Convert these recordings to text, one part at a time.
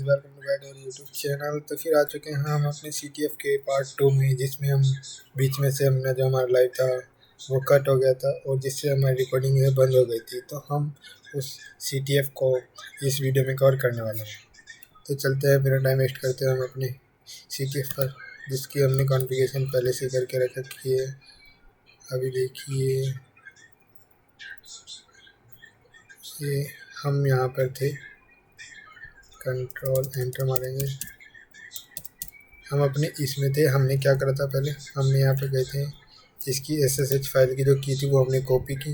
Welcome to bad YouTube channel. तो फिर आ चुके हैं हम अपने CTF के पार्ट 2 में, जिसमें हम बीच में से हमने जो हमारा लाइव था वो कट हो गया था और जिससे हमारी रिकॉर्डिंग है बंद हो गई थी। तो हम उस CTF को इस वीडियो में कवर करने वाले हैं। तो चलते हैं, बिना टाइम वेस्ट करते हैं हम अपने CTF पर, जिसकी हमने कॉन्फ़िगरेशन पहले से करके रख रखी है। अभी देखिए, ये हम यहाँ पर थे, कंट्रोल एंटर मारेंगे। हम अपने इसमें थे, हमने क्या करा था, पहले हमने यहाँ पे गए थे, इसकी SSH फाइल की जो की थी वो हमने कॉपी की।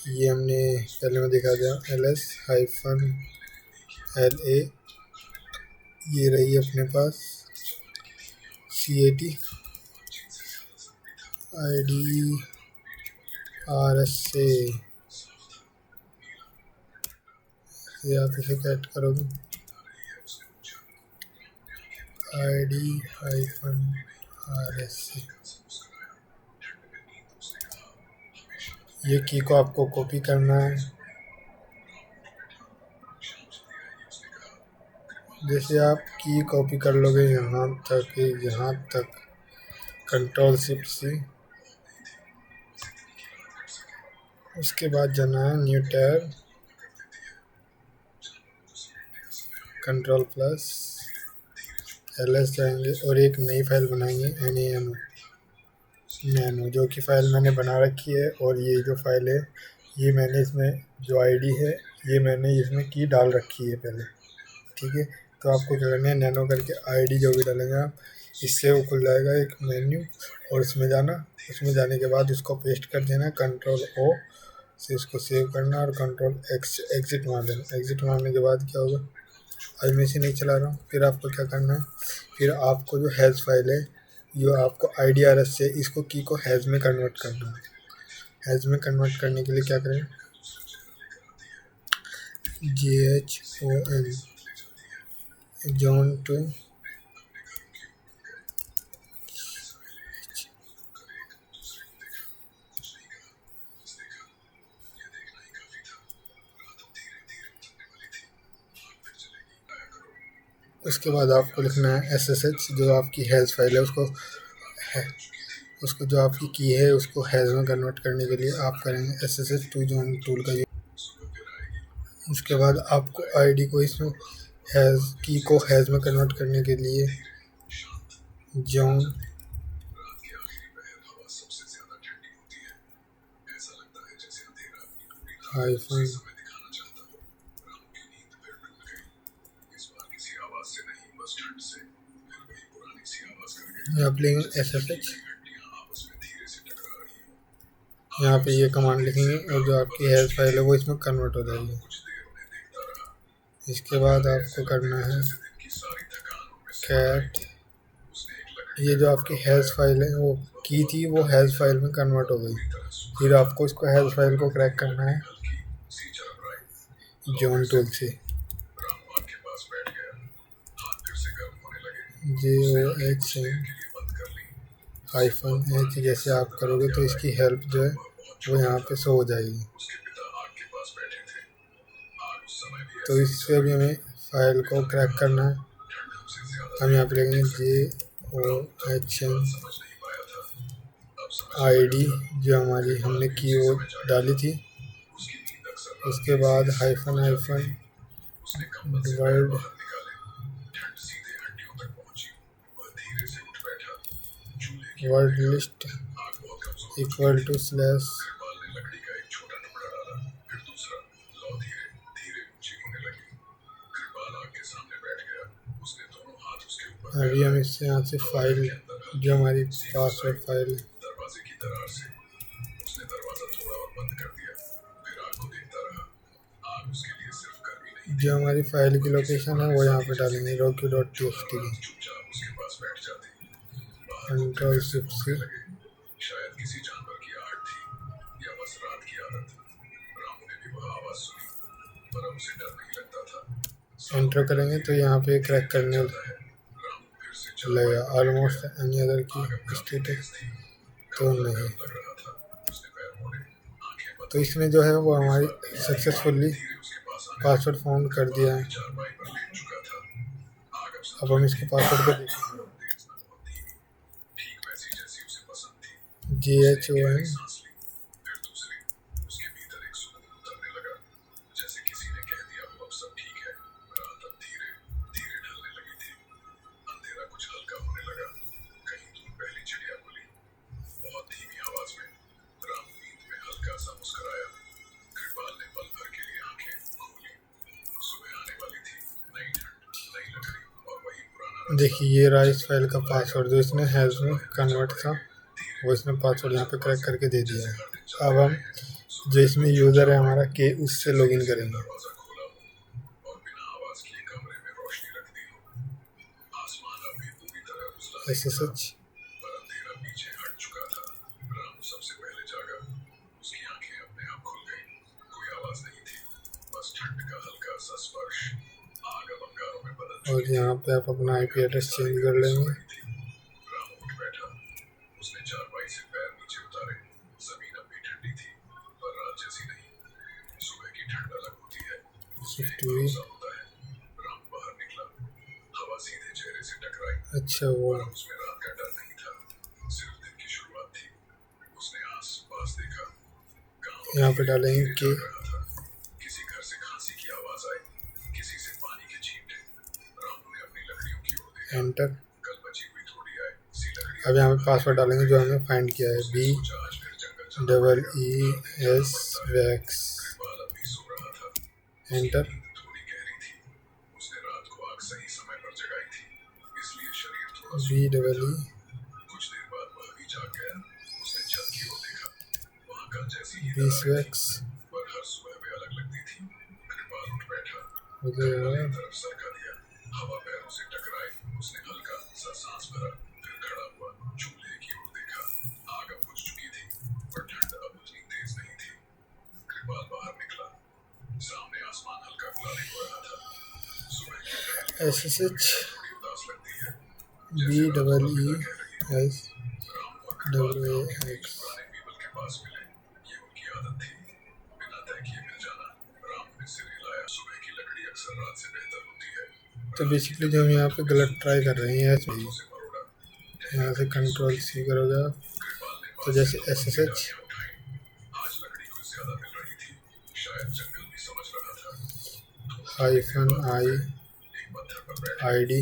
ये हमने पहले में दिखा दिया, ls-la, ये रही अपने पास CAT ID RSA, ये आप इसे कैट करोगे ID-RSA। ये की को आपको कॉपी करना है। जैसे आप की कॉपी कर लोगे यहाँ तक Ctrl+Shift+C, उसके बाद जाना है न्यू टैब, Ctrl+LS जाएंगे और एक नई फाइल बनाएंगे nano, जो कि फ़ाइल मैंने बना रखी है। और ये जो फाइल है, ये मैंने इसमें जो ID है, ये मैंने इसमें की डाल रखी है पहले, ठीक है। तो आपको क्या करना है, नैनो करके ID जो भी डालेंगे आप, इससे वो खुल जाएगा एक मेन्यू, और इसमें जाना, उसमें जाने के बाद इसको पेस्ट कर देना, Ctrl+O से इसको सेव करना और Ctrl+X एग्ज़िट मार देना। एग्ज़िट मारने के बाद क्या होगा, अभी मैं इसे नहीं चला रहा हूँ। फिर आपको क्या करना है, फिर आपको जो हैज़ फाइल है, जो आपको IDRS से इसको की को हैज़ में कन्वर्ट करना है। हैज़ में कन्वर्ट करने के लिए क्या करें, JHON जॉन टू उसके बाद आपको लिखना है SSH, जो आपकी हैज़ फाइल है उसको जो आपकी की है उसको हैज़ में कन्वर्ट करने के लिए आप करेंगे SSH टू जॉन टूल का यूज। उसके बाद आपको ID को इसमें की को हैज़ में कन्वर्ट करने के लिए जॉन हाइफन आप लेंगे SSH, यहाँ पे ये कमांड लिखेंगे और जो आपकी हैज़ फाइल है वो इसमें कन्वर्ट हो जाएगी। इसके बाद आपको करना है कैट, ये जो आपकी हैज़ फाइल है वो की थी, वो हैज़ फाइल में कन्वर्ट हो गई। फिर आपको इसको हैज़ फाइल को क्रैक करना है जॉन टूल से, JOHN-H जैसे आप करोगे तो इसकी हेल्प जो है वो यहाँ पे शो हो जाएगी। तो इससे भी हमें फाइल को क्रैक करना है। हम यहाँ पे लिखेंगे JOHN ID, जो हमारी हमने की वो डाली थी। उसके बाद hyphen word list equal to slash, अभी हम इससे यहाँ से फाइल, जो हमारी पासवर्ड फाइल है, जो हमारी फाइल की लोकेशन है वो यहाँ पे डालेंगे rocky.txt की। Ctrl+Shift+C, एंटर करेंगे तो यहाँ पे क्रैक करने लगेगा। ऑलमोस्ट एनी अदर की स्टेटस तो नहीं, तो इसमें जो है वो हमारी सक्सेसफुली पासवर्ड फाउंड कर दिया है। अब हम इसके पासवर्ड को देखेंगे। GHON देखिए ये रहा इस फाइल का पासवर्ड, जो इसने हैश में कन्वर्ट था वो इसने पासवर्ड यहाँ पे क्रैक करके दे दिया है। अब हम जो इसमें यूज़र है हमारा के, उससे लॉगिन करेंगे। SSH और यहाँ पे आप अपना IP एड्रेस चेंज कर लेंगे। अच्छा वो यहाँ पे डालेंगे कि एंटर। अब यहाँ पे पासवर्ड डालेंगे जो हमने फाइंड किया है, BEES wax, enter. BEES SSH BEES WAX। तो बेसिकली जो हम यहाँ पे गलत ट्राई कर रहे हैं, यहाँ से Ctrl+C करोगे आप, तो जैसे SSH -I ID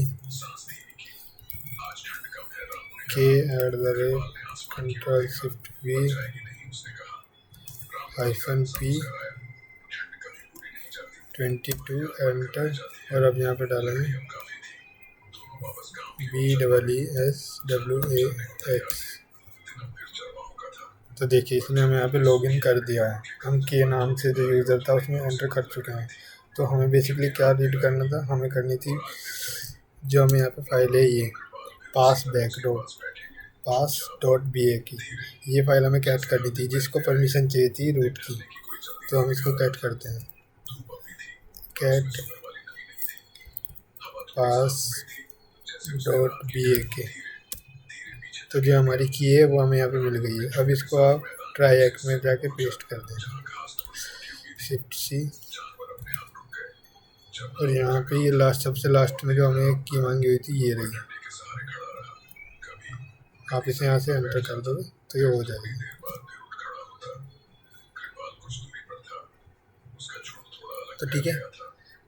K @Ctrl+Shift+V -P 22 enter. और अब यहाँ पे डालेंगे BEES WAX। तो देखिए इसने हमें यहाँ पे लॉगिन कर दिया है। हम के नाम से जो यूज़र था उसमें एंटर कर चुके हैं। तो हमें बेसिकली क्या रीड करना था, हमें करनी थी जो हमें यहाँ पे फाइल है ये pass.bak, ये फाइल हमें कैट करनी थी, जिसको परमिशन चाहिए थी रूट की। तो हम इसको कैट करते हैं, कैट pass.bak। तो जो हमारी की है वो हमें यहाँ पे मिल गई है। अब इसको आप ट्राई एक्ट में जाके पेस्ट कर दें, Shift+C। और यहाँ पे ये लास्ट, सबसे लास्ट में जो हमें की मांगी हुई थी ये रही। आप इसे यहाँ से एंटर कर दोगे तो ये हो जाएगी। तो ठीक है,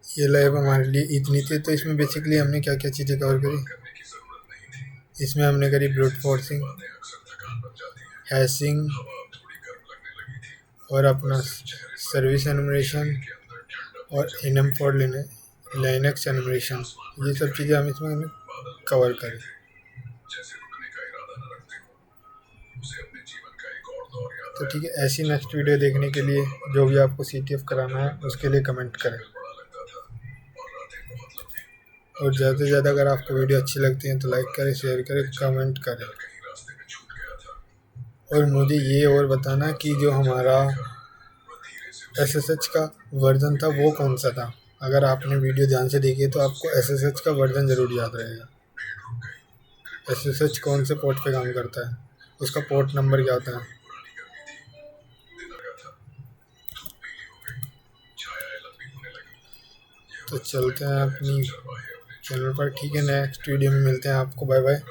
ये लैब हमारे लिए इतनी थी। तो इसमें बेसिकली हमने क्या क्या चीज़ें कवर करी, इसमें हमने करी ब्रूट फोर्सिंग, हैशिंग और अपना सर्विस एनुमरेशन और enum for लिनक्स एनुमरेशन, ये सब चीज़ें हम इसमें कवर करें। तो ठीक है, ऐसी नेक्स्ट वीडियो देखने के लिए जो भी आपको CTF कराना है उसके लिए कमेंट करें। और ज़्यादा से ज़्यादा अगर आपको वीडियो अच्छी लगती है तो लाइक करें, शेयर करें, कमेंट करें। और मुझे ये और बताना कि जो हमारा SSH का वर्जन था वो कौन सा था। अगर आपने वीडियो ध्यान से देखी है तो आपको SSH का वर्जन ज़रूर याद रहेगा। SSH कौन से पोर्ट पे काम करता है, उसका पोर्ट नंबर क्या होता है। तो चलते हैं अपनी चैनल पर। ठीक है, नेक्स्ट वीडियो में मिलते हैं आपको। Bye bye.